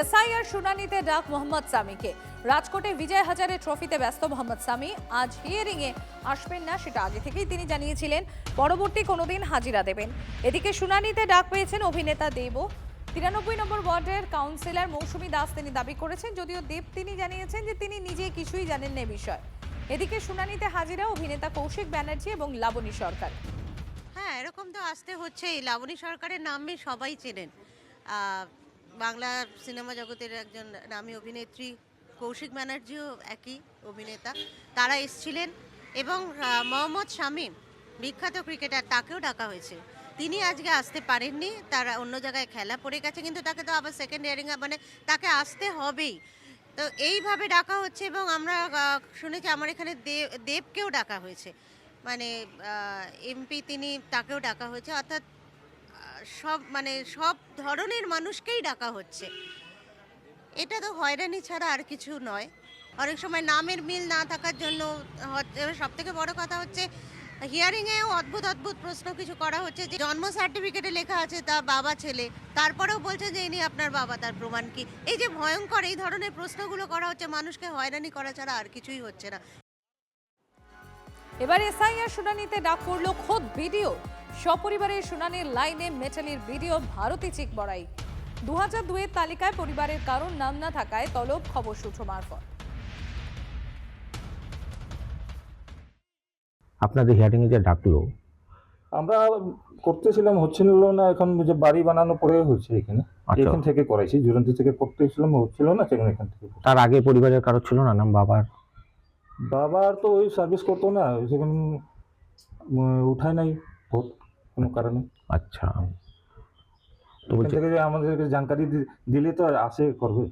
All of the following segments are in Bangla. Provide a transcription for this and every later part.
এসআইআর শুনানিতে ডাক মোহাম্মদ সামিকে। রাজকোটে বিজয় হাজারে ট্রফিতে ব্যস্ত মোহাম্মদ সামি আজ হিয়ারিং এ আসবেন না, সেটা আগে থেকেই তিনি জানিয়েছিলেন। পরবর্তী কোনোদিন হাজিরা দেবেন। এদিকে শুনানিতে ডাক পেয়েছেন অভিনেতা দেব। 93 নম্বর ওয়ার্ডের কাউন্সিলর মৌসুমী দাস তিনি দাবি করেছেন, যদিও দেব তিনি জানিয়েছেন যে তিনি নিজে কিছুই জানেন না বিষয়। এদিকে শুনানিতে হাজিরা অভিনেতা কৌশিক ব্যানার্জি এবং লাবণী সরকার। হ্যাঁ, এরকম তো আসতে হচ্ছেই। লাবণী সরকারের নামে সবাই চেনেন। বাংলা সিনেমা জগতের একজন নামী অভিনেত্রী। কৌশিক ব্যানার্জিও একই অভিনেতা, তারা এসেছিলেন। এবং মোহাম্মদ শামীম, বিখ্যাত ক্রিকেটার, তাকেও ডাকা হয়েছে। তিনি আজকে আসতে পারেননি, তারা অন্য জায়গায় খেলা পড়ে গেছে, কিন্তু তাকে তো আবার সেকেন্ড হিয়ারিং মানে তাকে আসতে হবেই। তো এইভাবে ডাকা হচ্ছে। এবং আমরা শুনেছি আমার এখানে দেবকেও ডাকা হয়েছে, মানে এমপি, তিনি, তাকেও ডাকা হয়েছে। অর্থাৎ সব ধরনের মানুষকেই ডাকা হচ্ছে। এটা তো হয়রানি ছাড়া আর কিছু নয়। অনেক সময় নামের মিল না থাকার জন্য সব থেকে বড় কথা হচ্ছে হিয়ারিংয়েও অদ্ভুত অদ্ভুত প্রশ্ন কিছু করা হচ্ছে। যে জন্ম সার্টিফিকেটে লেখা আছে তার বাবা ছেলে, তারপরেও বলছে যে ইনি আপনার বাবা, তার প্রমাণ কি? এই যে ভয়ঙ্কর এই ধরনের প্রশ্নগুলো করা হচ্ছে, মানুষকে হয়রানি করা ছাড়া আর কিছুই হচ্ছে না। এবার এসআইআর শুনানিতে ডাক পড়ল খোদ ভিডিও। সপরিবারের শুনানির লাইনে মেটালির ভিডিও ভারতী চিক বড়াই। 2002 এর তালিকায় পরিবারের কারণ নাম না থাকায় তলব খবর সূত্র মারফত। আপনাদের হিয়ারিং এ যে ডাকলো, আমরা করতেছিলাম, হচ্ছিল না। এখন যে বাড়ি বানানো পরে হচ্ছে এখানে, এখান থেকে করাইছি। জুরন্তি থেকে করতেছিলাম, হচ্ছিল না, সেখানে এখান থেকে। তার আগে পরিবারের কারো ছিল না নাম? বাবার তো ওই সার্ভিস করতো না, সেখানে উঠায় নাই ভোট কোনো কারণে। আচ্ছা, তো বলছে থেকে আমাদেরকে জানকারি দিলে তো আসে করবে।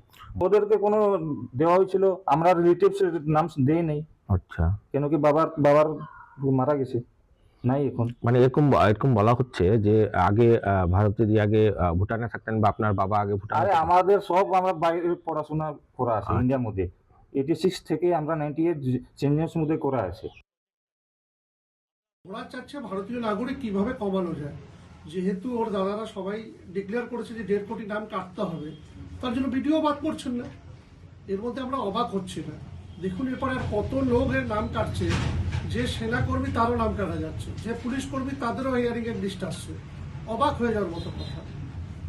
ওদেরকে কোনো দেওয়া হয়েছিল, আমরা রিলেটিভস নাম দেই নাই। আচ্ছা, কেন কি বাবার মারা গেছে, নাই এখন। মানে এরকম বলা হচ্ছে যে আগে ভারতে যে আগে ভুটানে থাকতেন, বা আপনার বাবা আগে ভুটানে। আরে আমাদের সব, আমরা বাইরে পড়াশোনা করা আছে ইন্ডিয়ার মধ্যে। 86 থেকে আমরা 98 চেঞ্জেস মধ্যে করা আছে। ওরা চাচ্ছে ভারতীয় নাগরিক কিভাবে কমানো যায়, যেহেতু ওর দাদারা সবাই ডিক্লেয়ার করেছে যে 1.5 কোটি নাম কাটতে হবে, তার জন্য ভিডিও বাদ করছেন না। এর মধ্যে আমরা অবাক হচ্ছি না। দেখুন এরপরে আর কত লোকের নাম কাটছে। যে সেনাকর্মী তারও নাম কাটা যাচ্ছে, যে পুলিশ কর্মী তাদেরও হিয়ারিং এর লিস্ট আসছে। অবাক হয়ে যাওয়ার মতো কথা।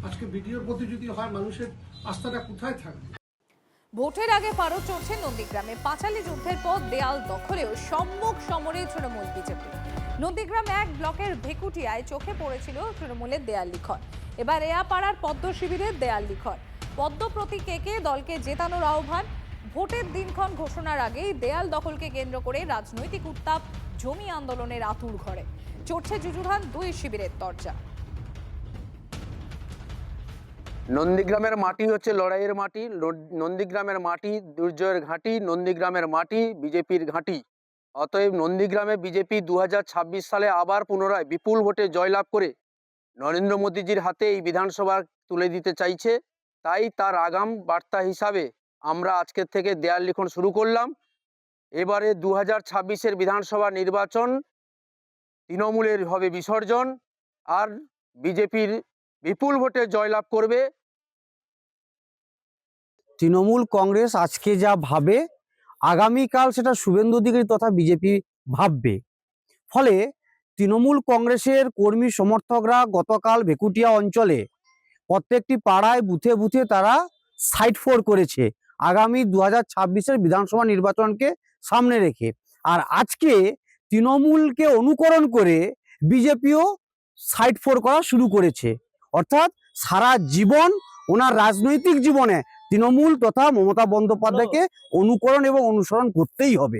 আজকে ভিডিওর প্রতি যদি হয়, মানুষের আস্থাটা কোথায় থাকবে? ভোটের আগে পারদ চড়ছে নন্দীগ্রামে। পাঁচালী যুদ্ধের পর দেয়াল দখলেও সম্মুখ সমরে তৃণমূল বিজেপি। নন্দীগ্রাম 1 ব্লকের ভেকুটিয়ায় চোখে পড়েছিল তৃণমূলের দেয়াল লিখন। এবার এয়াপাড়ার পদ্ম শিবিরের দেয়াল লিখন। পদ্ম প্রতীকে দলকে জেতানোর আহ্বান। ভোটের দিনক্ষণ ঘোষণার আগেই দেয়াল দখলকে কেন্দ্র করে রাজনৈতিক উত্তাপ, জমি আন্দোলনের আতুর ঘরে চড়ছে যুযুধান দুই শিবিরের তরজা। নন্দীগ্রামের মাটি হচ্ছে লড়াইয়ের মাটি। নন্দীগ্রামের মাটি দুর্জয়ের ঘাঁটি। নন্দীগ্রামের মাটি বিজেপির ঘাঁটি। অতএব নন্দীগ্রামে বিজেপি 2026 সালে আবার পুনরায় বিপুল ভোটে জয়লাভ করে নরেন্দ্র মোদীজির হাতে এই বিধানসভা তুলে দিতে চাইছে। তাই তার আগাম বার্তা হিসাবে আমরা আজকের থেকে দেয়াল লিখন শুরু করলাম। এবারে 2026-এর বিধানসভা নির্বাচন তৃণমূলের হবে বিসর্জন, আর বিজেপির বিপুল ভোটে জয়লাভ করবে। তৃণমূল কংগ্রেস আজকে যা ভাবে, আগামীকাল সেটা শুভেন্দু অধিকারী তথা বিজেপি ভাববে। ফলে তৃণমূল কংগ্রেসের কর্মী সমর্থকরা গতকাল ভেকুটিয়া অঞ্চলে প্রত্যেকটি পাড়ায় বুথে বুথে তারা সাইট ফোর করেছে আগামী 2026-এর বিধানসভা নির্বাচনকে সামনে রেখে। আর আজকে তৃণমূলকে অনুকরণ করে বিজেপিও সাইট ফোর করা শুরু করেছে। অর্থাৎ সারা জীবন ওনার রাজনৈতিক জীবনে তৃণমূল তথা মমতা বন্দ্যোপাধ্যায়কে অনুকরণ এবং অনুসরণ করতেই হবে।